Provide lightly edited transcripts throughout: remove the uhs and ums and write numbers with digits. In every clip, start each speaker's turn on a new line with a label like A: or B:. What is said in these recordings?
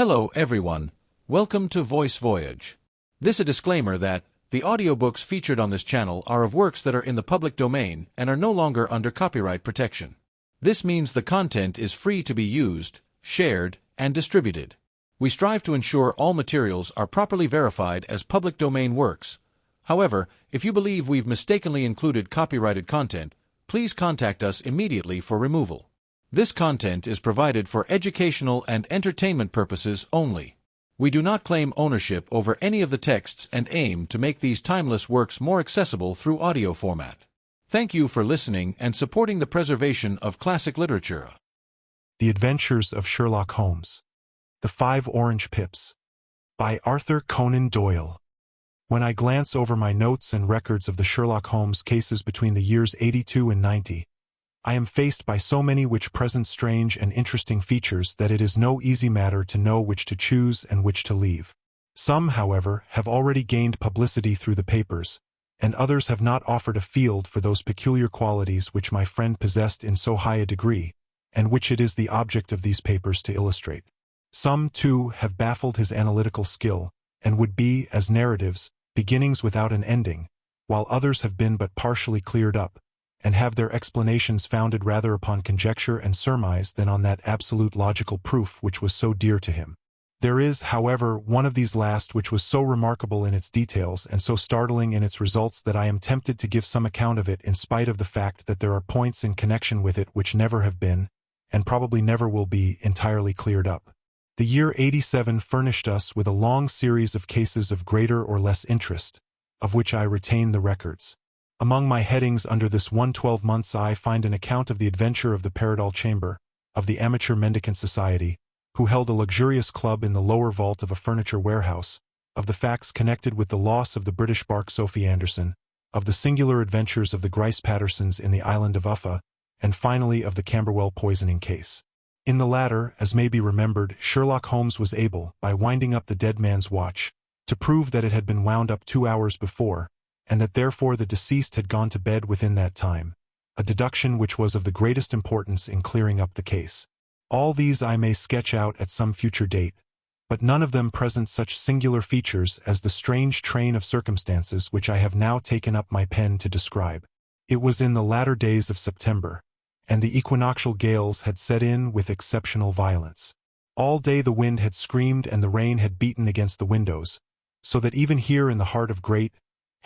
A: Hello everyone, welcome to Voice Voyage. This a disclaimer that the audiobooks featured on this channel are of works that are in the public domain and are no longer under copyright protection. This means the content is free to be used, shared, and distributed. We strive to ensure all materials are properly verified as public domain works. However, if you believe we've mistakenly included copyrighted content, please contact us immediately for removal. This content is provided for educational and entertainment purposes only. We do not claim ownership over any of the texts and aim to make these timeless works more accessible through audio format. Thank you for listening and supporting the preservation of classic literature.
B: The Adventures of Sherlock Holmes. The Five Orange Pips. By Arthur Conan Doyle. When I glance over my notes and records of the Sherlock Holmes cases between the years 82 and 90, I am faced by so many which present strange and interesting features that it is no easy matter to know which to choose and which to leave. Some, however, have already gained publicity through the papers, and others have not offered a field for those peculiar qualities which my friend possessed in so high a degree, and which it is the object of these papers to illustrate. Some, too, have baffled his analytical skill, and would be, as narratives, beginnings without an ending, while others have been but partially cleared up, and have their explanations founded rather upon conjecture and surmise than on that absolute logical proof which was so dear to him. There is, however, one of these last which was so remarkable in its details and so startling in its results that I am tempted to give some account of it in spite of the fact that there are points in connection with it which never have been, and probably never will be, entirely cleared up. The year 87 furnished us with a long series of cases of greater or less interest, of which I retain the records. Among my headings under this 112 months I find an account of the adventure of the Paradol Chamber, of the Amateur Mendicant Society, who held a luxurious club in the lower vault of a furniture warehouse, of the facts connected with the loss of the British bark Sophie Anderson, of the singular adventures of the Grice Pattersons in the island of Uffa, and finally of the Camberwell poisoning case. In the latter, as may be remembered, Sherlock Holmes was able, by winding up the dead man's watch, to prove that it had been wound up 2 hours before, and that therefore the deceased had gone to bed within that time, a deduction which was of the greatest importance in clearing up the case. All these I may sketch out at some future date, but none of them present such singular features as the strange train of circumstances which I have now taken up my pen to describe. It was in the latter days of September, and the equinoctial gales had set in with exceptional violence. All day the wind had screamed and the rain had beaten against the windows, so that even here in the heart of great,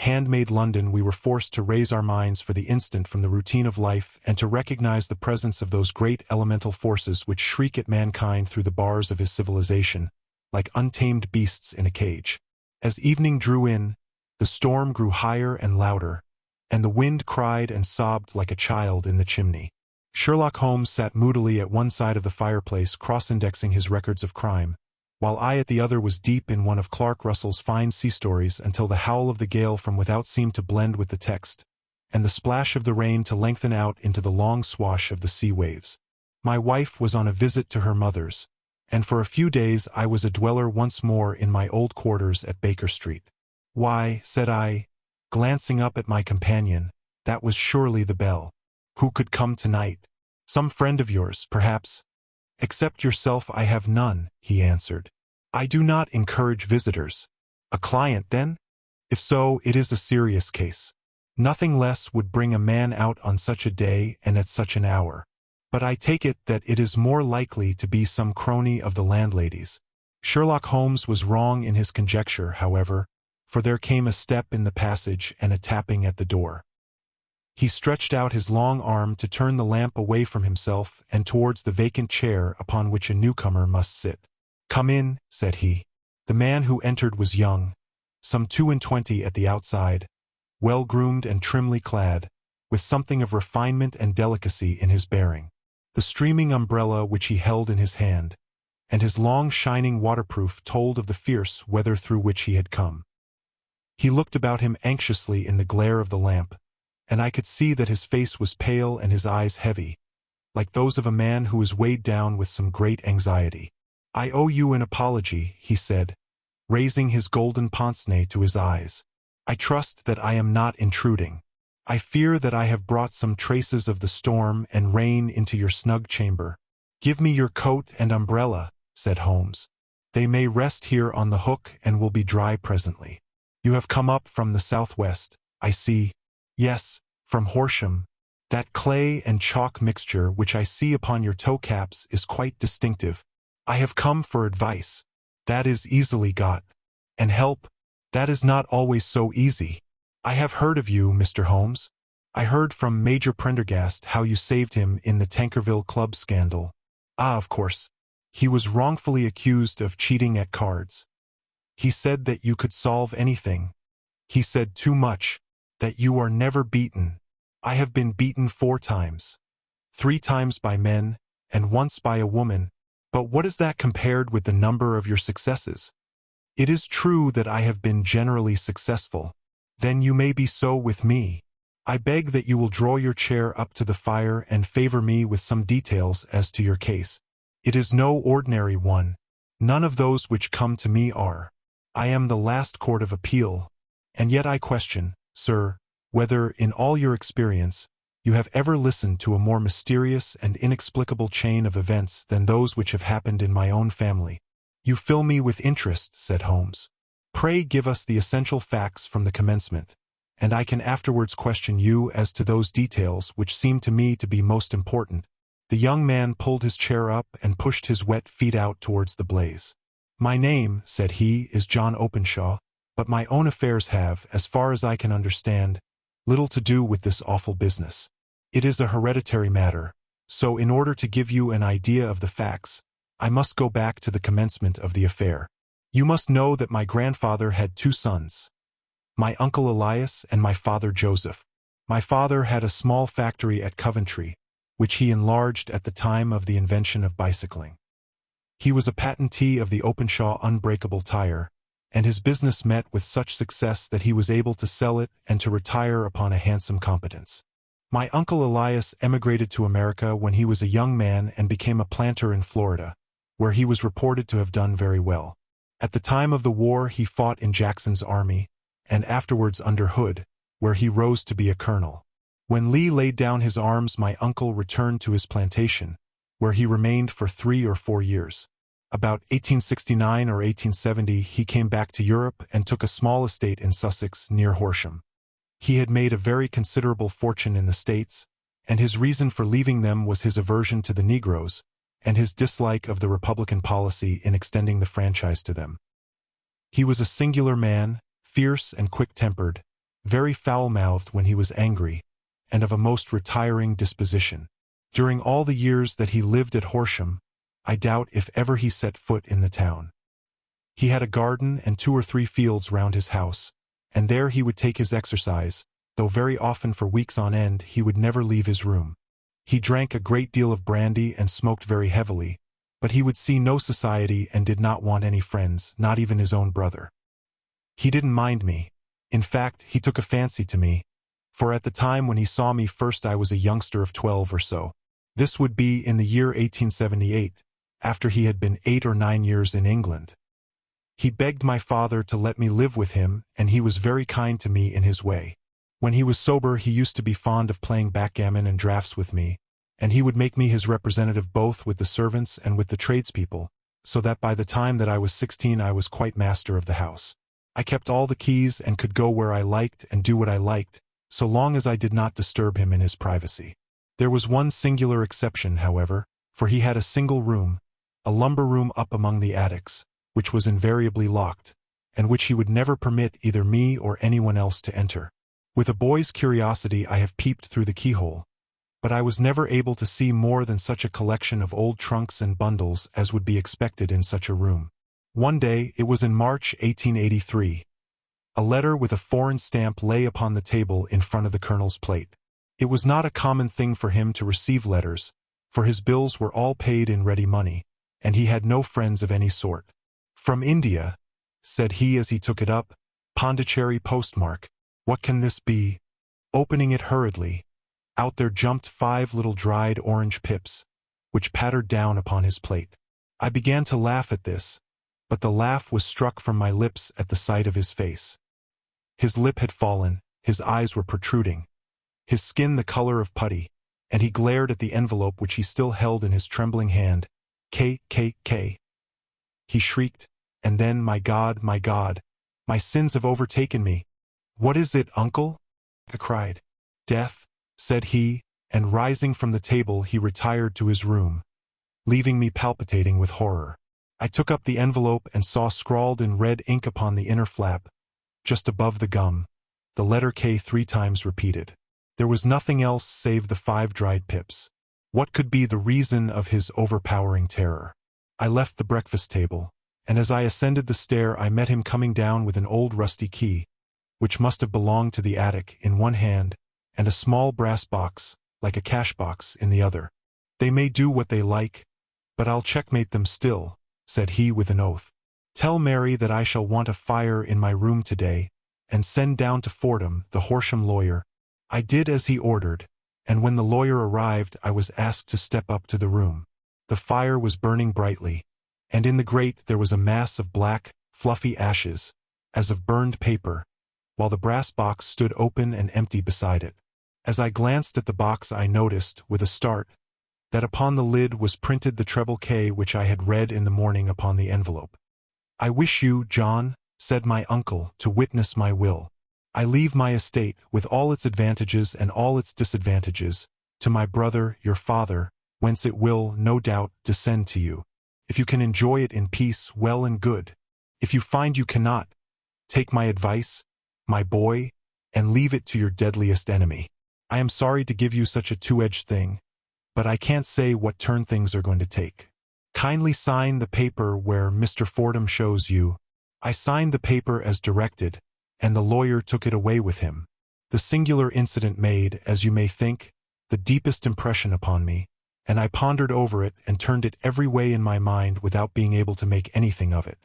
B: handmade London we were forced to raise our minds for the instant from the routine of life and to recognize the presence of those great elemental forces which shriek at mankind through the bars of his civilization, like untamed beasts in a cage. As evening drew in, the storm grew higher and louder, and the wind cried and sobbed like a child in the chimney. Sherlock Holmes sat moodily at one side of the fireplace cross-indexing his records of crime, while I at the other was deep in one of Clark Russell's fine sea stories until the howl of the gale from without seemed to blend with the text, and the splash of the rain to lengthen out into the long swash of the sea waves. My wife was on a visit to her mother's, and for a few days I was a dweller once more in my old quarters at Baker Street. "Why," said I, glancing up at my companion, "that was surely the bell. Who could come tonight? Some friend of yours, perhaps?" "Except yourself I have none," he answered. "I do not encourage visitors." "A client, then? If so, it is a serious case. Nothing less would bring a man out on such a day and at such an hour. But I take it that it is more likely to be some crony of the landlady's." Sherlock Holmes was wrong in his conjecture, however, for there came a step in the passage and a tapping at the door. He stretched out his long arm to turn the lamp away from himself and towards the vacant chair upon which a newcomer must sit. "Come in," said he. The man who entered was young, some 22 at the outside, well-groomed and trimly clad, with something of refinement and delicacy in his bearing. The streaming umbrella which he held in his hand, and his long shining waterproof told of the fierce weather through which he had come. He looked about him anxiously in the glare of the lamp, and I could see that his face was pale and his eyes heavy, like those of a man who is weighed down with some great anxiety. "I owe you an apology," he said, raising his golden pince-nez to his eyes. "I trust that I am not intruding. I fear that I have brought some traces of the storm and rain into your snug chamber." "Give me your coat and umbrella," said Holmes. They may rest here on the hook and will be dry presently. You have come up from the southwest, I see. Yes, from Horsham. That clay and chalk mixture which I see upon your toe caps is quite distinctive. I have come for advice. That is easily got. And help. That is not always so easy. I have heard of you, Mr. Holmes. I heard from Major Prendergast how you saved him in the Tankerville Club scandal. Ah, of course. He was wrongfully accused of cheating at cards. He said that you could solve anything. He said too much, that you are never beaten. I have been beaten 4 times. 3 times by men, and once by a woman. But what is that compared with the number of your successes? It is true that I have been generally successful. Then you may be so with me. I beg that you will draw your chair up to the fire and favor me with some details as to your case. It is no ordinary one. None of those which come to me are. I am the last court of appeal. And yet I question, sir, whether, in all your experience, you have ever listened to a more mysterious and inexplicable chain of events than those which have happened in my own family. You fill me with interest, said Holmes. Pray give us the essential facts from the commencement, and I can afterwards question you as to those details which seem to me to be most important. The young man pulled his chair up and pushed his wet feet out towards the blaze. My name, said he, is John Openshaw, but my own affairs have, as far as I can understand, little to do with this awful business. It is a hereditary matter, so in order to give you an idea of the facts, I must go back to the commencement of the affair. You must know that my grandfather had 2 sons, my uncle Elias and my father Joseph. My father had a small factory at Coventry, which he enlarged at the time of the invention of bicycling. He was a patentee of the Openshaw unbreakable tire, and his business met with such success that he was able to sell it and to retire upon a handsome competence. My uncle Elias emigrated to America when he was a young man and became a planter in Florida, where he was reported to have done very well. At the time of the war he fought in Jackson's army, and afterwards under Hood, where he rose to be a colonel. When Lee laid down his arms, my uncle returned to his plantation, where he remained for 3 or 4 years. About 1869 or 1870 he came back to Europe and took a small estate in Sussex near Horsham. He had made a very considerable fortune in the States, and his reason for leaving them was his aversion to the Negroes, and his dislike of the Republican policy in extending the franchise to them. He was a singular man, fierce and quick-tempered, very foul-mouthed when he was angry, and of a most retiring disposition. During all the years that he lived at Horsham, I doubt if ever he set foot in the town. He had a garden and 2 or 3 fields round his house, and there he would take his exercise, though very often for weeks on end he would never leave his room. He drank a great deal of brandy and smoked very heavily, but he would see no society and did not want any friends, not even his own brother. He didn't mind me. In fact, he took a fancy to me, for at the time when he saw me first I was a youngster of 12 or so. This would be in the year 1878, after he had been 8 or 9 years in England. He begged my father to let me live with him, and he was very kind to me in his way. When he was sober he used to be fond of playing backgammon and draughts with me, and he would make me his representative both with the servants and with the tradespeople, so that by the time that I was 16 I was quite master of the house. I kept all the keys and could go where I liked and do what I liked, so long as I did not disturb him in his privacy. There was one singular exception, however, for he had a single room, a lumber room up among the attics, which was invariably locked, and which he would never permit either me or anyone else to enter. With a boy's curiosity I have peeped through the keyhole, but I was never able to see more than such a collection of old trunks and bundles as would be expected in such a room. One day, it was in March 1883, a letter with a foreign stamp lay upon the table in front of the colonel's plate. It was not a common thing for him to receive letters, for his bills were all paid in ready money, and he had no friends of any sort. "From India," said he as he took it up, "Pondicherry postmark. What can this be?" Opening it hurriedly, out there jumped 5 little dried orange pips, which pattered down upon his plate. I began to laugh at this, but the laugh was struck from my lips at the sight of his face. His lip had fallen, his eyes were protruding, his skin the color of putty, and he glared at the envelope which he still held in his trembling hand. K. he shrieked, and then, my God, my sins have overtaken me. What is it, uncle? I cried. Death, said he, and rising from the table he retired to his room, leaving me palpitating with horror. I took up the envelope and saw scrawled in red ink upon the inner flap, just above the gum, the letter K 3 times repeated. There was nothing else save the 5 dried pips. What could be the reason of his overpowering terror? I left the breakfast table, and as I ascended the stair I met him coming down with an old rusty key, which must have belonged to the attic, in one hand, and a small brass box, like a cash box, in the other. They may do what they like, but I'll checkmate them still, said he with an oath. Tell Mary that I shall want a fire in my room today, and send down to Fordham the Horsham lawyer. I did as he ordered, and when the lawyer arrived I was asked to step up to the room. The fire was burning brightly, and in the grate there was a mass of black, fluffy ashes, as of burned paper, while the brass box stood open and empty beside it. As I glanced at the box I noticed, with a start, that upon the lid was printed the treble K which I had read in the morning upon the envelope. I wish you, John, said my uncle, to witness my will. I leave my estate, with all its advantages and all its disadvantages, to my brother, your father, whence it will, no doubt, descend to you. If you can enjoy it in peace, well and good. If you find you cannot, take my advice, my boy, and leave it to your deadliest enemy. I am sorry to give you such a two-edged thing, but I can't say what turn things are going to take. Kindly sign the paper where Mr. Fordham shows you. I signed the paper as directed, and the lawyer took it away with him. The singular incident made, as you may think, the deepest impression upon me, and I pondered over it and turned it every way in my mind without being able to make anything of it.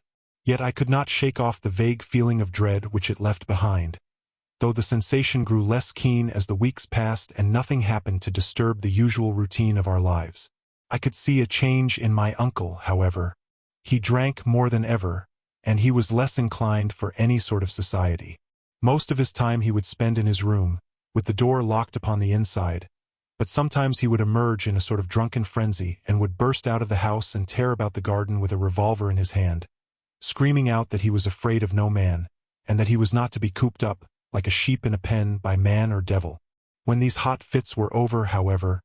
B: Yet I could not shake off the vague feeling of dread which it left behind, though the sensation grew less keen as the weeks passed and nothing happened to disturb the usual routine of our lives. I could see a change in my uncle, however. He drank more than ever, and he was less inclined for any sort of society. Most of his time he would spend in his room, with the door locked upon the inside, but sometimes he would emerge in a sort of drunken frenzy and would burst out of the house and tear about the garden with a revolver in his hand, screaming out that he was afraid of no man, and that he was not to be cooped up, like a sheep in a pen, by man or devil. When these hot fits were over, however,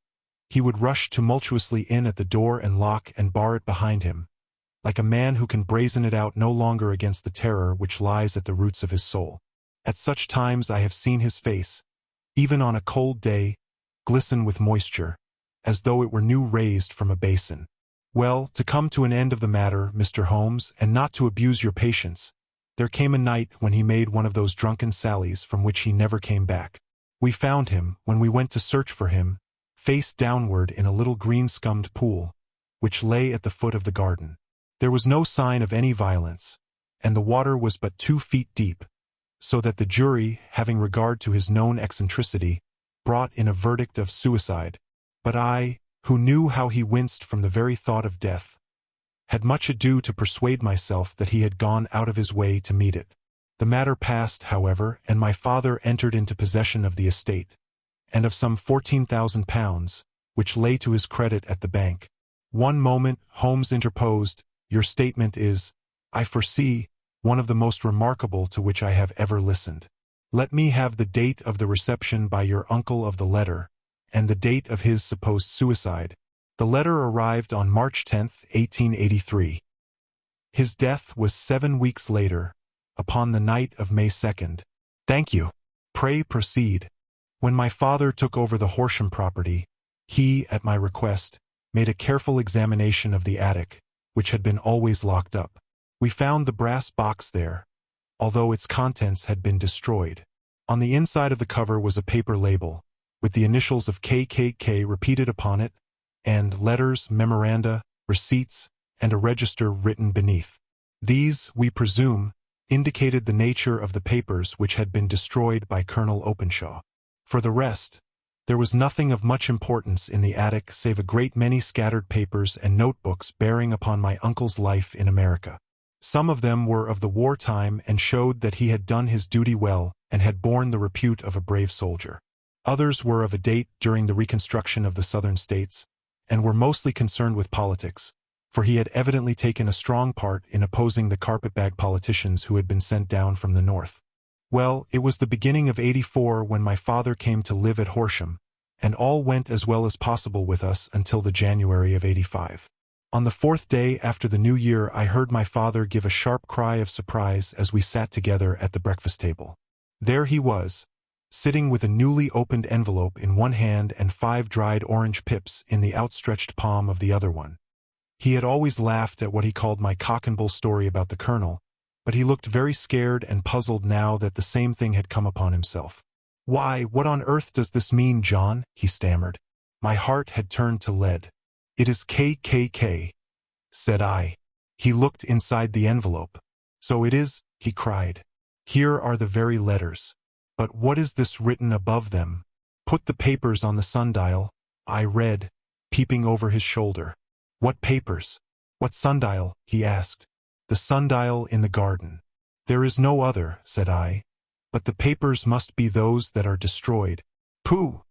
B: he would rush tumultuously in at the door and lock and bar it behind him, like a man who can brazen it out no longer against the terror which lies at the roots of his soul. At such times I have seen his face, even on a cold day, glisten with moisture, as though it were new raised from a basin. Well, to come to an end of the matter, Mr. Holmes, and not to abuse your patience, there came a night when he made one of those drunken sallies from which he never came back. We found him, when we went to search for him, face downward in a little green-scummed pool, which lay at the foot of the garden. There was no sign of any violence, and the water was but 2 feet deep, so that the jury, having regard to his known eccentricity, brought in a verdict of suicide. But I, who knew how he winced from the very thought of death, had much ado to persuade myself that he had gone out of his way to meet it. The matter passed, however, and my father entered into possession of the estate, and of some £14,000, which lay to his credit at the bank. One moment, Holmes interposed. Your statement is, I foresee, one of the most remarkable to which I have ever listened. Let me have the date of the reception by your uncle of the letter, and the date of his supposed suicide. The letter arrived on March 10, 1883. His death was 7 weeks later, upon the night of May 2nd. Thank you. Pray proceed. When my father took over the Horsham property, he, at my request, made a careful examination of the attic, which had been always locked up. We found the brass box there, although its contents had been destroyed. On the inside of the cover was a paper label, with the initials of KKK repeated upon it, and letters, memoranda, receipts, and a register written beneath. These, we presume, indicated the nature of the papers which had been destroyed by Colonel Openshaw. For the rest, there was nothing of much importance in the attic save a great many scattered papers and notebooks bearing upon my uncle's life in America. Some of them were of the wartime and showed that he had done his duty well and had borne the repute of a brave soldier. Others were of a date during the reconstruction of the Southern states, and were mostly concerned with politics, for he had evidently taken a strong part in opposing the carpetbag politicians who had been sent down from the north. Well, it was the beginning of '84 when my father came to live at Horsham, and all went as well as possible with us until the January of '85. On the fourth day after the new year I heard my father give a sharp cry of surprise as we sat together at the breakfast table. There he was, sitting with a newly opened envelope in one hand and 5 dried orange pips in the outstretched palm of the other one. He had always laughed at what he called my cock-and-bull story about the colonel, but he looked very scared and puzzled now that the same thing had come upon himself. "Why, what on earth does this mean, John?" he stammered. My heart had turned to lead. "It is KKK," said I. He looked inside the envelope. "So it is," he cried. "Here are the very letters. But what is this written above them?" "Put the papers on the sundial," I read, peeping over his shoulder. "What papers? What sundial?" he asked. "The sundial in the garden." "There is no other," said I. "But the papers must be those that are destroyed." "Pooh!"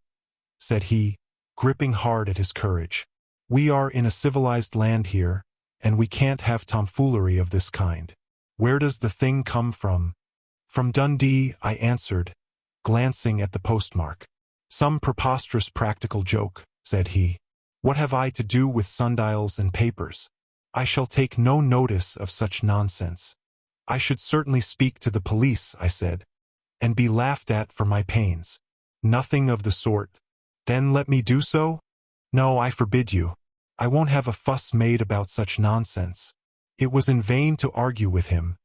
B: said he, gripping hard at his courage. "We are in a civilized land here, and we can't have tomfoolery of this kind. Where does the thing come from?" "From Dundee," I answered, glancing at the postmark. "Some preposterous practical joke," said he. "What have I to do with sundials and papers? I shall take no notice of such nonsense." "I should certainly speak to the police," I said, "and be laughed at for my pains." "Nothing of the sort." "Then let me do so?" "No, I forbid you. I won't have a fuss made about such nonsense." It was in vain to argue with him,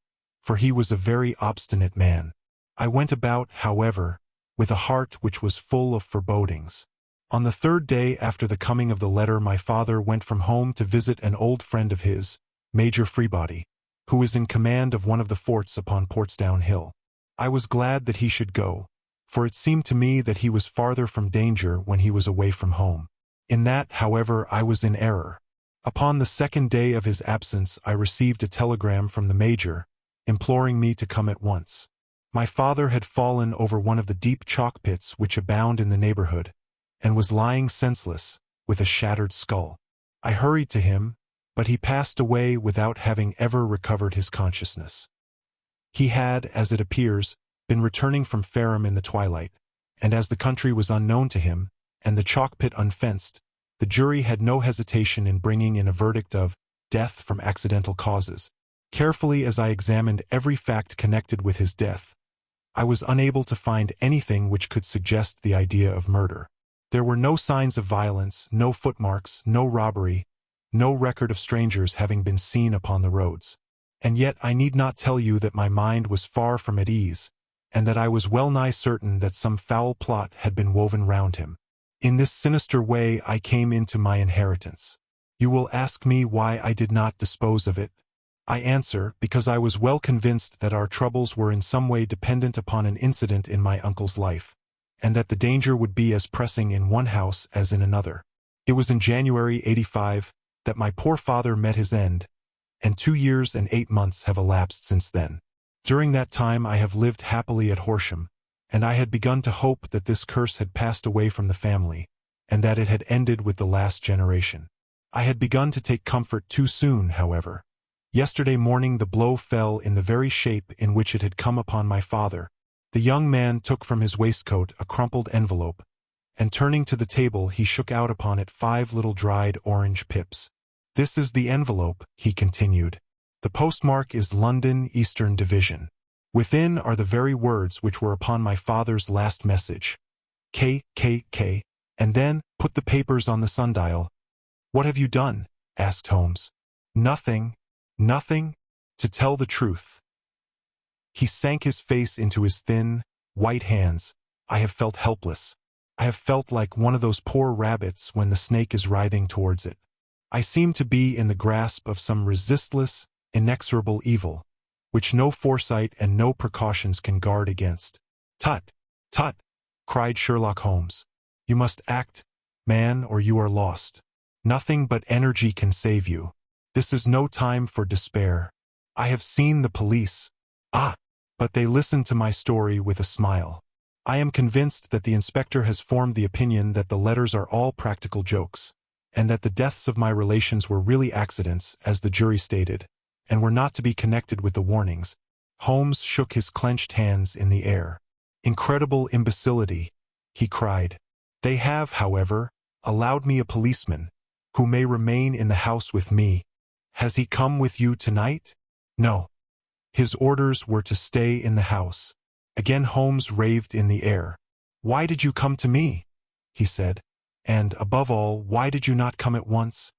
B: for he was a very obstinate man. I went about, however, with a heart which was full of forebodings. On the third day after the coming of the letter my father went from home to visit an old friend of his, Major Freebody, who is in command of one of the forts upon Portsdown Hill. I was glad that he should go, for it seemed to me that he was farther from danger when he was away from home. In that, however, I was in error. Upon the second day of his absence I received a telegram from the Major, imploring me to come at once. My father had fallen over one of the deep chalk pits which abound in the neighborhood, and was lying senseless, with a shattered skull. I hurried to him, but he passed away without having ever recovered his consciousness. He had, as it appears, been returning from Fareham in the twilight, and as the country was unknown to him, and the chalk pit unfenced, the jury had no hesitation in bringing in a verdict of death from accidental causes. Carefully as I examined every fact connected with his death, I was unable to find anything which could suggest the idea of murder. There were no signs of violence, no footmarks, no robbery, no record of strangers having been seen upon the roads. And yet I need not tell you that my mind was far from at ease, and that I was well nigh certain that some foul plot had been woven round him. In this sinister way I came into my inheritance. You will ask me why I did not dispose of it. I answer, because I was well convinced that our troubles were in some way dependent upon an incident in my uncle's life, and that the danger would be as pressing in one house as in another. It was in January '85 that my poor father met his end, and 2 years and 8 months have elapsed since then. During that time I have lived happily at Horsham, and I had begun to hope that this curse had passed away from the family, and that it had ended with the last generation. I had begun to take comfort too soon, however. Yesterday morning the blow fell in the very shape in which it had come upon my father. The young man took from his waistcoat a crumpled envelope, and turning to the table he shook out upon it 5 little dried orange pips. "This is the envelope," he continued. "The postmark is London, Eastern Division. Within are the very words which were upon my father's last message. KKK, and then put the papers on the sundial." "What have you done?" asked Holmes. "Nothing. Nothing, to tell the truth." He sank his face into his thin, white hands. I have felt helpless. I have felt like one of those poor rabbits when the snake is writhing towards it. I seem to be in the grasp of some resistless, inexorable evil, which no foresight and no precautions can guard against. "Tut, tut," cried Sherlock Holmes. "You must act, man, or you are lost. Nothing but energy can save you. This is no time for despair. I have seen the police. Ah, but they listened to my story with a smile. I am convinced that the inspector has formed the opinion that the letters are all practical jokes, and that the deaths of my relations were really accidents, as the jury stated, and were not to be connected with the warnings. Holmes shook his clenched hands in the air. Incredible imbecility, he cried. They have, however, allowed me a policeman, who may remain in the house with me. Has he come with you tonight? No. His orders were to stay in the house. Again Holmes raved in the air. Why did you come to me? He said. And, above all, why did you not come at once?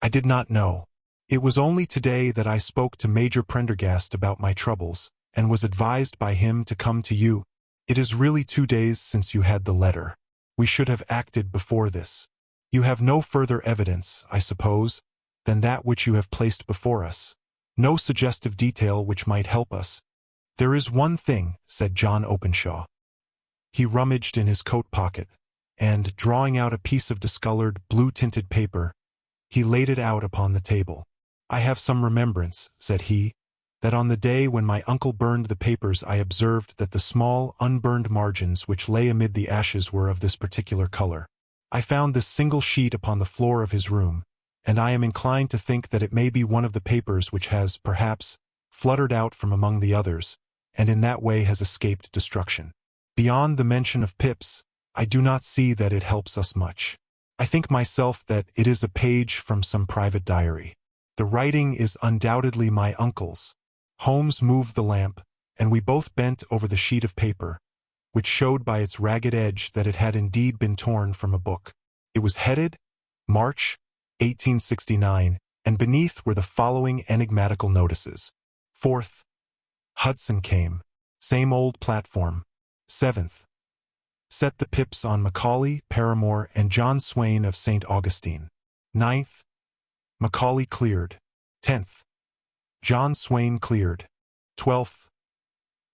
B: I did not know. It was only today that I spoke to Major Prendergast about my troubles, and was advised by him to come to you. It is really 2 days since you had the letter. We should have acted before this. You have no further evidence, I suppose, than that which you have placed before us. No suggestive detail which might help us. There is one thing, said John Openshaw. He rummaged in his coat pocket, and, drawing out a piece of discolored, blue-tinted paper, he laid it out upon the table. I have some remembrance, said he, that on the day when my uncle burned the papers I observed that the small, unburned margins which lay amid the ashes were of this particular color. I found this single sheet upon the floor of his room, and I am inclined to think that it may be one of the papers which has, perhaps, fluttered out from among the others, and in that way has escaped destruction. Beyond the mention of pips, I do not see that it helps us much. I think myself that it is a page from some private diary. The writing is undoubtedly my uncle's. Holmes moved the lamp, and we both bent over the sheet of paper, which showed by its ragged edge that it had indeed been torn from a book. It was headed, March, 1869, and beneath were the following enigmatical notices. 4th. Hudson came. Same old platform. 7th. Set the pips on Macaulay, Paramore, and John Swain of St. Augustine. 9th. Macaulay cleared. 10th. John Swain cleared. 12th.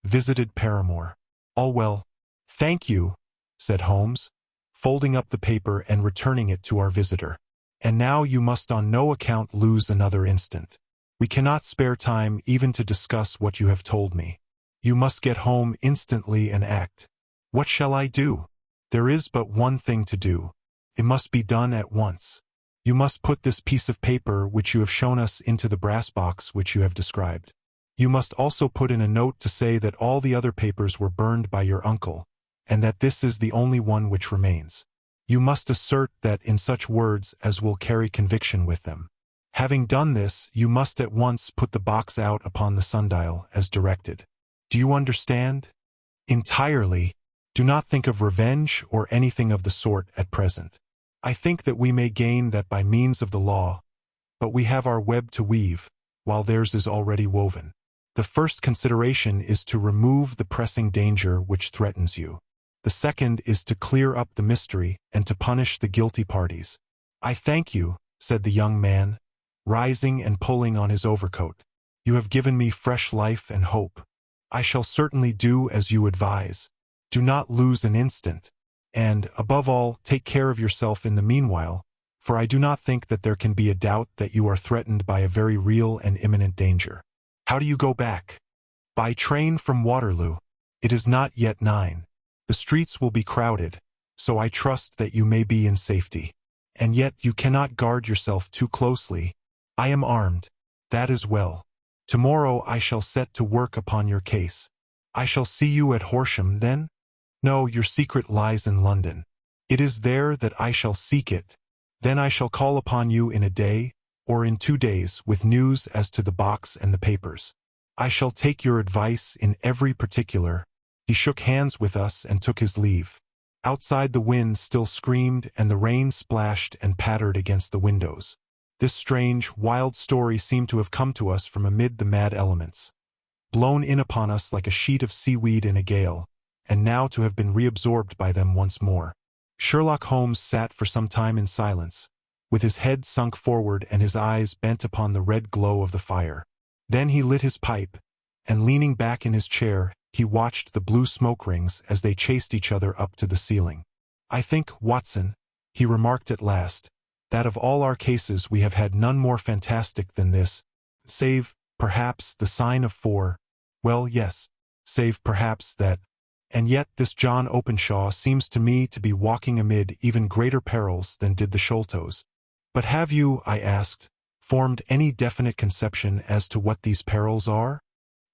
B: Visited Paramore. All well. Thank you, said Holmes, folding up the paper and returning it to our visitor. And now you must on no account lose another instant. We cannot spare time even to discuss what you have told me. You must get home instantly and act. What shall I do? There is but one thing to do. It must be done at once. You must put this piece of paper which you have shown us into the brass box which you have described. You must also put in a note to say that all the other papers were burned by your uncle, and that this is the only one which remains. You must assert that in such words as will carry conviction with them. Having done this, you must at once put the box out upon the sundial as directed. Do you understand? Entirely. Do not think of revenge or anything of the sort at present. I think that we may gain that by means of the law, but we have our web to weave, while theirs is already woven. The first consideration is to remove the pressing danger which threatens you. The second is to clear up the mystery and to punish the guilty parties. I thank you, said the young man, rising and pulling on his overcoat. You have given me fresh life and hope. I shall certainly do as you advise. Do not lose an instant, and, above all, take care of yourself in the meanwhile, for I do not think that there can be a doubt that you are threatened by a very real and imminent danger. How do you go back? By train from Waterloo. It is not yet 9. The streets will be crowded, so I trust that you may be in safety. And yet you cannot guard yourself too closely. I am armed. That is well. Tomorrow I shall set to work upon your case. I shall see you at Horsham, then? No, your secret lies in London. It is there that I shall seek it. Then I shall call upon you in a day, or in 2 days, with news as to the box and the papers. I shall take your advice in every particular. He shook hands with us and took his leave. Outside the wind still screamed and the rain splashed and pattered against the windows. This strange, wild story seemed to have come to us from amid the mad elements, blown in upon us like a sheet of seaweed in a gale, and now to have been reabsorbed by them once more. Sherlock Holmes sat for some time in silence, with his head sunk forward and his eyes bent upon the red glow of the fire. Then he lit his pipe, and leaning back in his chair, he watched the blue smoke rings as they chased each other up to the ceiling. I think, Watson, he remarked at last, that of all our cases we have had none more fantastic than this, save, perhaps, the sign of 4. Well, yes, save perhaps that. And yet this John Openshaw seems to me to be walking amid even greater perils than did the Sholtos. But have you, I asked, formed any definite conception as to what these perils are?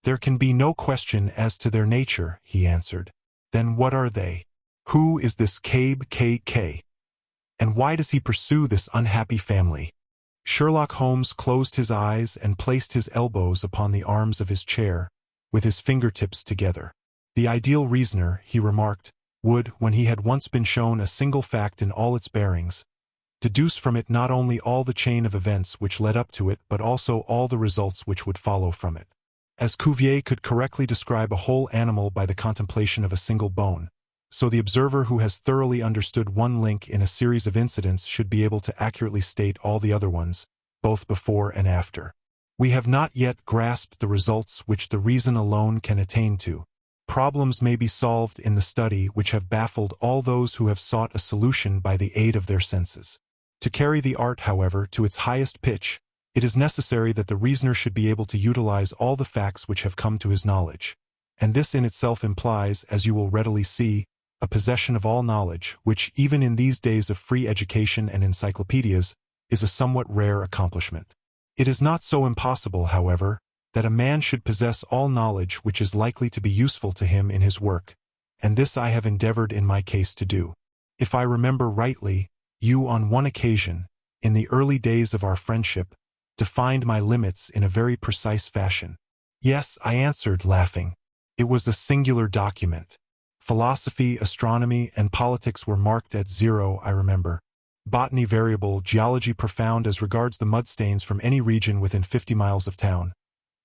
B: There can be no question as to their nature, he answered. Then what are they? Who is this Cabe K.K.? And why does he pursue this unhappy family? Sherlock Holmes closed his eyes and placed his elbows upon the arms of his chair, with his fingertips together. The ideal reasoner, he remarked, would, when he had once been shown a single fact in all its bearings, deduce from it not only all the chain of events which led up to it but also all the results which would follow from it. As Cuvier could correctly describe a whole animal by the contemplation of a single bone, so the observer who has thoroughly understood one link in a series of incidents should be able to accurately state all the other ones, both before and after. We have not yet grasped the results which the reason alone can attain to. Problems may be solved in the study which have baffled all those who have sought a solution by the aid of their senses. To carry the art, however, to its highest pitch, it is necessary that the reasoner should be able to utilize all the facts which have come to his knowledge. And this in itself implies, as you will readily see, a possession of all knowledge, which, even in these days of free education and encyclopedias, is a somewhat rare accomplishment. It is not so impossible, however, that a man should possess all knowledge which is likely to be useful to him in his work, and this I have endeavored in my case to do. If I remember rightly, you on one occasion, in the early days of our friendship, defined my limits in a very precise fashion. Yes, I answered, laughing. It was a singular document. Philosophy, astronomy, and politics were marked at 0, I remember. Botany variable, geology profound as regards the mudstains from any region within 50 miles of town.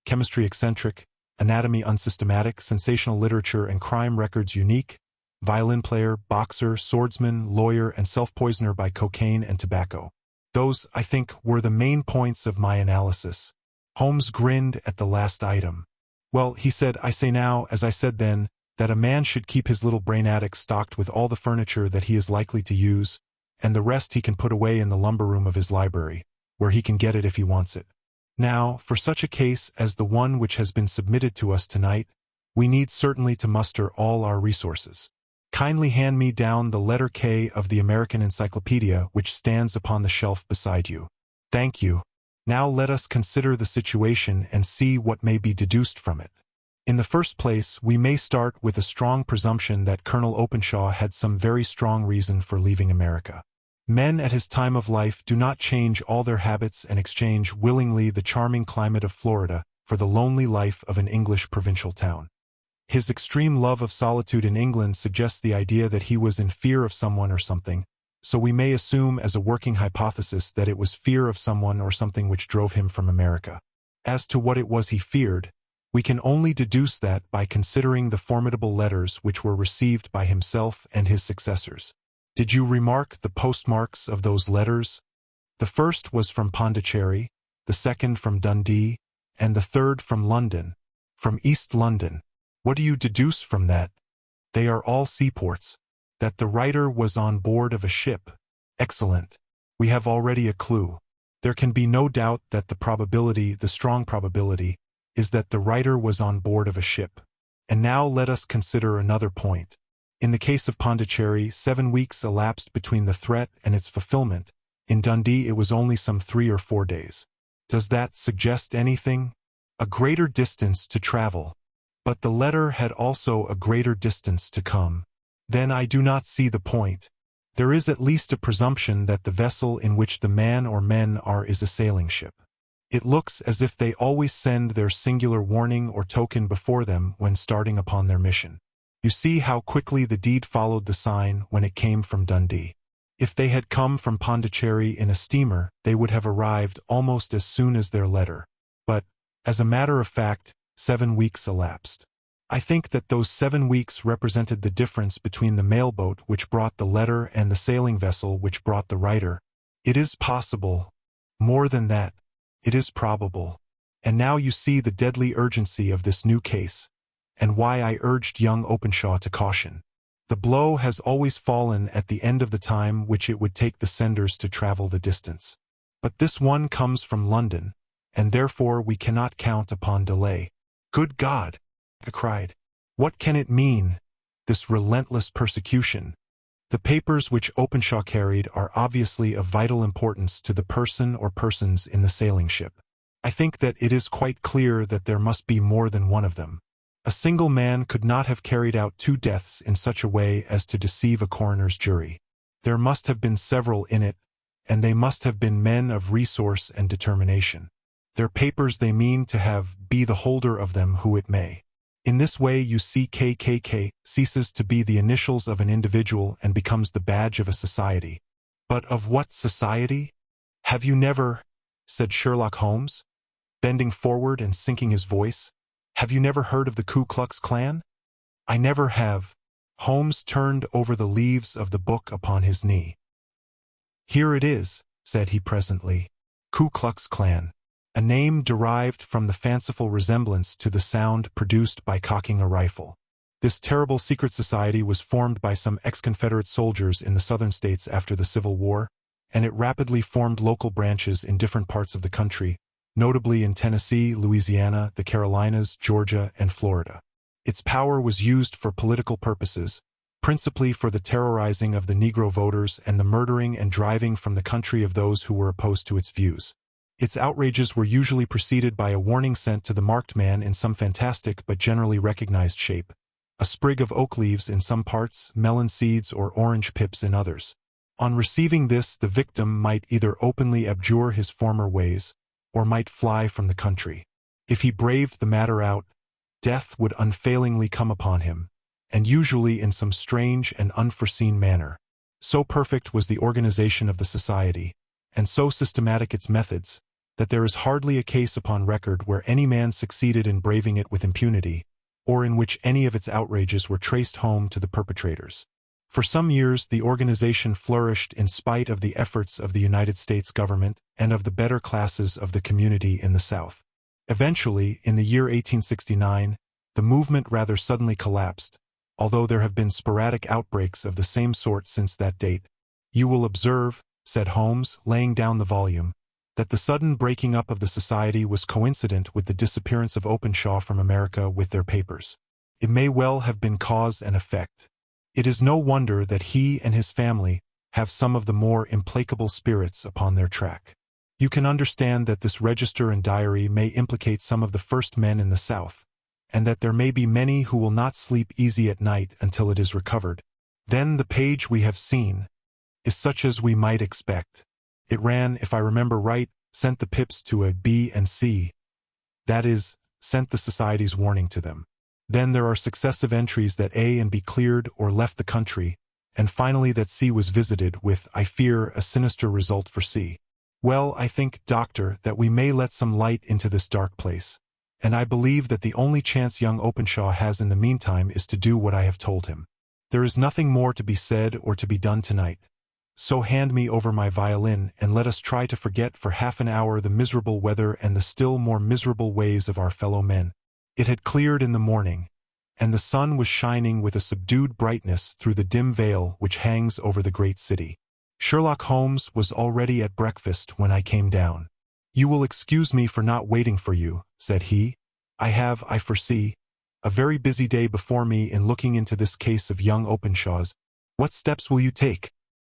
B: Chemistry eccentric, anatomy unsystematic, sensational literature and crime records unique, violin player, boxer, swordsman, lawyer, and self-poisoner by cocaine and tobacco. Those, I think, were the main points of my analysis. Holmes grinned at the last item. Well, he said, I say now, as I said then, that a man should keep his little brain attic stocked with all the furniture that he is likely to use, and the rest he can put away in the lumber room of his library, where he can get it if he wants it. Now, for such a case as the one which has been submitted to us tonight, we need certainly to muster all our resources. Kindly hand me down the letter K of the American Encyclopedia which stands upon the shelf beside you. Thank you. Now let us consider the situation and see what may be deduced from it. In the first place, we may start with a strong presumption that Colonel Openshaw had some very strong reason for leaving America. Men at his time of life do not change all their habits and exchange willingly the charming climate of Florida for the lonely life of an English provincial town. His extreme love of solitude in England suggests the idea that he was in fear of someone or something, so we may assume as a working hypothesis that it was fear of someone or something which drove him from America. As to what it was he feared, we can only deduce that by considering the formidable letters which were received by himself and his successors. Did you remark the postmarks of those letters? The first was from Pondicherry, the second from Dundee, and the third from London, from East London. What do you deduce from that? They are all seaports. That the writer was on board of a ship. Excellent. We have already a clue. There can be no doubt that the strong probability, is that the writer was on board of a ship. And now let us consider another point. In the case of Pondicherry, 7 weeks elapsed between the threat and its fulfillment. In Dundee it was only some 3 or 4 days. Does that suggest anything? A greater distance to travel. But the letter had also a greater distance to come. Then I do not see the point. There is at least a presumption that the vessel in which the man or men are is a sailing ship. It looks as if they always send their singular warning or token before them when starting upon their mission. You see how quickly the deed followed the sign when it came from Dundee. If they had come from Pondicherry in a steamer, they would have arrived almost as soon as their letter. But, as a matter of fact, 7 weeks elapsed. I think that those 7 weeks represented the difference between the mailboat which brought the letter and the sailing vessel which brought the writer. It is possible. More than that, it is probable. And now you see the deadly urgency of this new case, and why I urged young Openshaw to caution. The blow has always fallen at the end of the time which it would take the senders to travel the distance. But this one comes from London, and therefore we cannot count upon delay. Good God! I cried. What can it mean, this relentless persecution? The papers which Openshaw carried are obviously of vital importance to the person or persons in the sailing ship. I think that it is quite clear that there must be more than one of them. A single man could not have carried out 2 deaths in such a way as to deceive a coroner's jury. There must have been several in it, and they must have been men of resource and determination. Their papers they mean to have be the holder of them who it may. In this way you see KKK ceases to be the initials of an individual and becomes the badge of a society. But of what society? Have you never, said Sherlock Holmes, bending forward and sinking his voice, have you never heard of the Ku Klux Klan? I never have. Holmes turned over the leaves of the book upon his knee. Here it is, said he presently. Ku Klux Klan. A name derived from the fanciful resemblance to the sound produced by cocking a rifle. This terrible secret society was formed by some ex-Confederate soldiers in the southern states after the Civil War, and it rapidly formed local branches in different parts of the country, notably in Tennessee, Louisiana, the Carolinas, Georgia, and Florida. Its power was used for political purposes, principally for the terrorizing of the Negro voters and the murdering and driving from the country of those who were opposed to its views. Its outrages were usually preceded by a warning sent to the marked man in some fantastic but generally recognized shape. A sprig of oak leaves in some parts, melon seeds or orange pips in others. On receiving this, the victim might either openly abjure his former ways, or might fly from the country. If he braved the matter out, death would unfailingly come upon him, and usually in some strange and unforeseen manner. So perfect was the organization of the society, and so systematic its methods, that there is hardly a case upon record where any man succeeded in braving it with impunity, or in which any of its outrages were traced home to the perpetrators. For some years the organization flourished in spite of the efforts of the United States government and of the better classes of the community in the South. Eventually, in the year 1869, the movement rather suddenly collapsed, although there have been sporadic outbreaks of the same sort since that date. You will observe, said Holmes, laying down the volume, that the sudden breaking up of the society was coincident with the disappearance of Openshaw from America with their papers. It may well have been cause and effect. It is no wonder that he and his family have some of the more implacable spirits upon their track. You can understand that this register and diary may implicate some of the first men in the South, and that there may be many who will not sleep easy at night until it is recovered. Then the page we have seen is such as we might expect. It ran, if I remember right, sent the pips to a B and C. That is, sent the society's warning to them. Then there are successive entries that A and B cleared or left the country, and finally that C was visited with, I fear, a sinister result for C. Well, I think, Doctor, that we may let some light into this dark place, and I believe that the only chance young Openshaw has in the meantime is to do what I have told him. There is nothing more to be said or to be done tonight. So hand me over my violin, and let us try to forget for half an hour the miserable weather and the still more miserable ways of our fellow men. It had cleared in the morning, and the sun was shining with a subdued brightness through the dim veil which hangs over the great city. Sherlock Holmes was already at breakfast when I came down. You will excuse me for not waiting for you, said he. I have, I foresee, a very busy day before me in looking into this case of young Openshaw's. What steps will you take?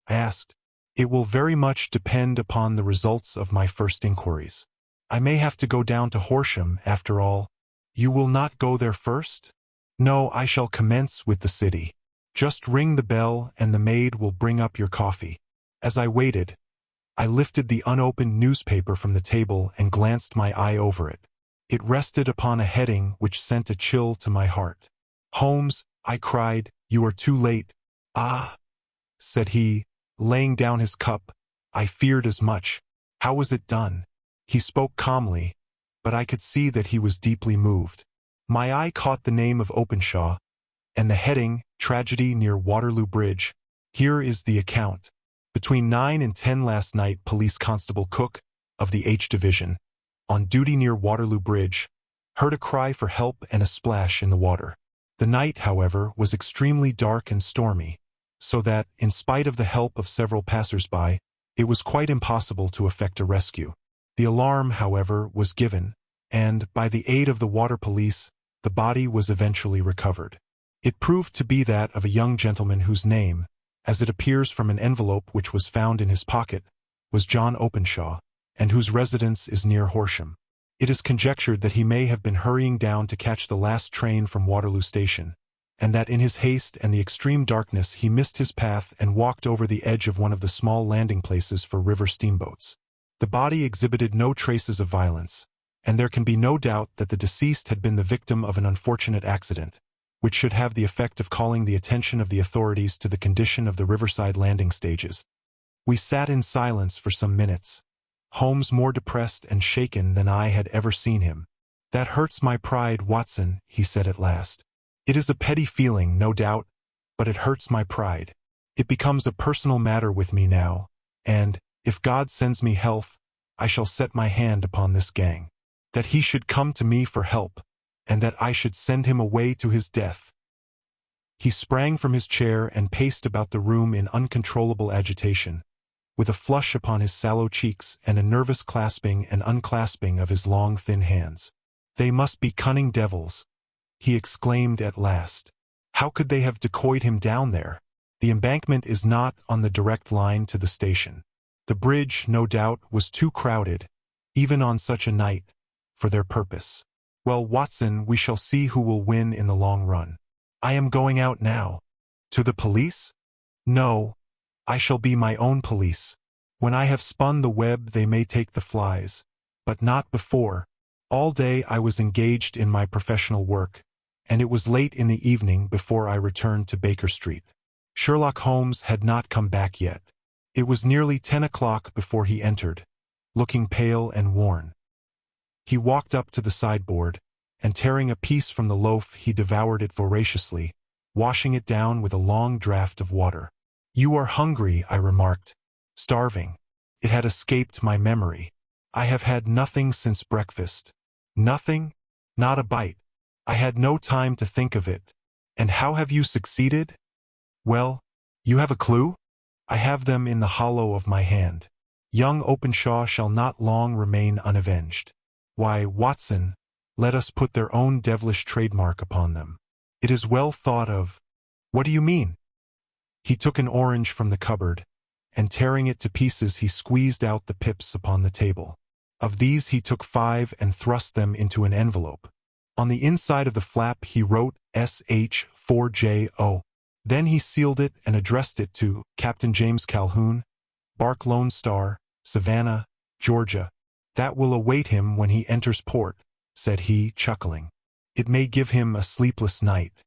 B: I asked. It will very much depend upon the results of my first inquiries. I may have to go down to Horsham, after all. You will not go there first? No, I shall commence with the city. Just ring the bell and the maid will bring up your coffee. As I waited, I lifted the unopened newspaper from the table and glanced my eye over it. It rested upon a heading which sent a chill to my heart. Holmes, I cried, you are too late. Ah, said he, laying down his cup, I feared as much. How was it done? He spoke calmly, but I could see that he was deeply moved. My eye caught the name of Openshaw, and the heading, Tragedy near Waterloo Bridge. Here is the account. Between 9 and 10 last night, Police Constable Cook, of the H Division, on duty near Waterloo Bridge, heard a cry for help and a splash in the water. The night, however, was extremely dark and stormy, so that, in spite of the help of several passers-by, it was quite impossible to effect a rescue. The alarm, however, was given, and, by the aid of the water police, the body was eventually recovered. It proved to be that of a young gentleman whose name, as it appears from an envelope which was found in his pocket, was John Openshaw, and whose residence is near Horsham. It is conjectured that he may have been hurrying down to catch the last train from Waterloo Station, and that in his haste and the extreme darkness he missed his path and walked over the edge of one of the small landing places for river steamboats. The body exhibited no traces of violence, and there can be no doubt that the deceased had been the victim of an unfortunate accident, which should have the effect of calling the attention of the authorities to the condition of the riverside landing stages. We sat in silence for some minutes, Holmes more depressed and shaken than I had ever seen him. "That hurts my pride, Watson," he said at last. "It is a petty feeling, no doubt, but it hurts my pride. It becomes a personal matter with me now, and, if God sends me health, I shall set my hand upon this gang. That he should come to me for help, and that I should send him away to his death." He sprang from his chair and paced about the room in uncontrollable agitation, with a flush upon his sallow cheeks and a nervous clasping and unclasping of his long thin hands. "They must be cunning devils," he exclaimed at last. "How could they have decoyed him down there? The embankment is not on the direct line to the station. The bridge, no doubt, was too crowded, even on such a night, for their purpose. Well, Watson, we shall see who will win in the long run. I am going out now." "To the police?" "No. I shall be my own police. When I have spun the web they may take the flies, but not before. All day I was engaged in my professional work, and it was late in the evening before I returned to Baker Street. Sherlock Holmes had not come back yet. It was nearly 10 o'clock before he entered, looking pale and worn. He walked up to the sideboard, and tearing a piece from the loaf he devoured it voraciously, washing it down with a long draught of water. "You are hungry," I remarked. "Starving." It had escaped my memory. "I have had nothing since breakfast." "Nothing?" "Not a bite. I had no time to think of it." "And how have you succeeded?" "Well, you have a clue?" "I have them in the hollow of my hand. Young Openshaw shall not long remain unavenged. Why, Watson, let us put their own devilish trademark upon them. It is well thought of." "What do you mean?" He took an orange from the cupboard, and tearing it to pieces he squeezed out the pips upon the table. Of these he took 5 and thrust them into an envelope. On the inside of the flap he wrote SH4JO. Then he sealed it and addressed it to Captain James Calhoun, Bark Lone Star, Savannah, Georgia. "That will await him when he enters port," said he, chuckling. "It may give him a sleepless night.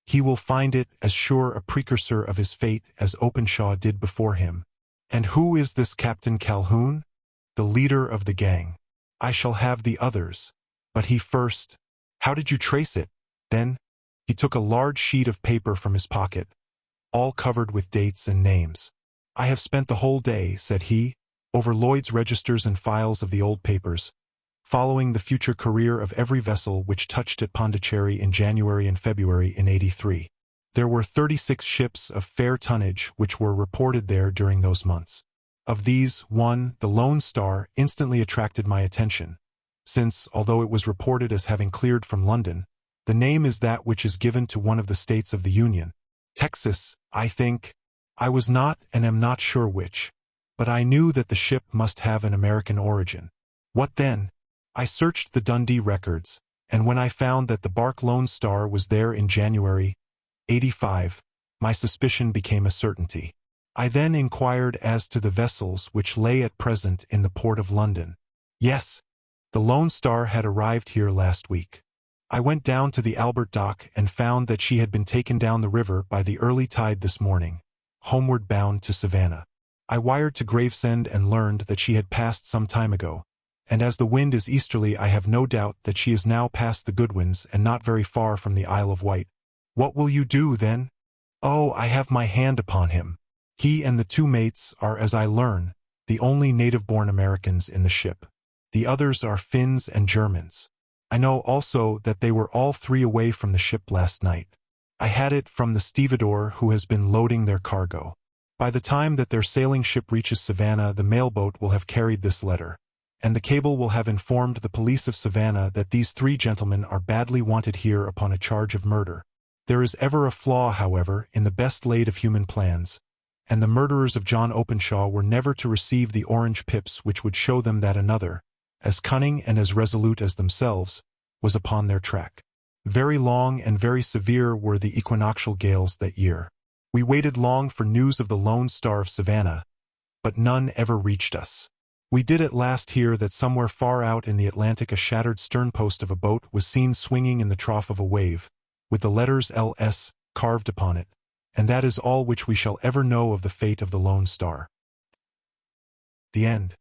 B: He will find it as sure a precursor of his fate as Openshaw did before him." "And who is this Captain Calhoun?" "The leader of the gang. I shall have the others, but he first." "How did you trace it?" Then he took a large sheet of paper from his pocket, all covered with dates and names. "I have spent the whole day," said he, "over Lloyd's registers and files of the old papers, following the future career of every vessel which touched at Pondicherry in January and February in '83. There were 36 ships of fair tonnage which were reported there during those months. Of these, one, the Lone Star, instantly attracted my attention, since, although it was reported as having cleared from London, the name is that which is given to one of the states of the Union. Texas, I think. I was not and am not sure which, but I knew that the ship must have an American origin. What then? I searched the Dundee records, and when I found that the bark Lone Star was there in January '85, my suspicion became a certainty. I then inquired as to the vessels which lay at present in the port of London. Yes, the Lone Star had arrived here last week. I went down to the Albert Dock and found that she had been taken down the river by the early tide this morning, homeward bound to Savannah. I wired to Gravesend and learned that she had passed some time ago, and as the wind is easterly I have no doubt that she is now past the Goodwins and not very far from the Isle of Wight. What will you do, then? Oh, I have my hand upon him. He and the 2 mates are, as I learn, the only native-born Americans in the ship. The others are Finns and Germans. I know also that they were all 3 away from the ship last night. I had it from the stevedore who has been loading their cargo. By the time that their sailing ship reaches Savannah, the mailboat will have carried this letter, and the cable will have informed the police of Savannah that these 3 gentlemen are badly wanted here upon a charge of murder. There is ever a flaw, however, in the best laid of human plans, and the murderers of John Openshaw were never to receive the orange pips which would show them that another, as cunning and as resolute as themselves, was upon their track. Very long and very severe were the equinoctial gales that year. We waited long for news of the Lone Star of Savannah, but none ever reached us. We did at last hear that somewhere far out in the Atlantic a shattered sternpost of a boat was seen swinging in the trough of a wave, with the letters L.S. carved upon it, and that is all which we shall ever know of the fate of the Lone Star. The end.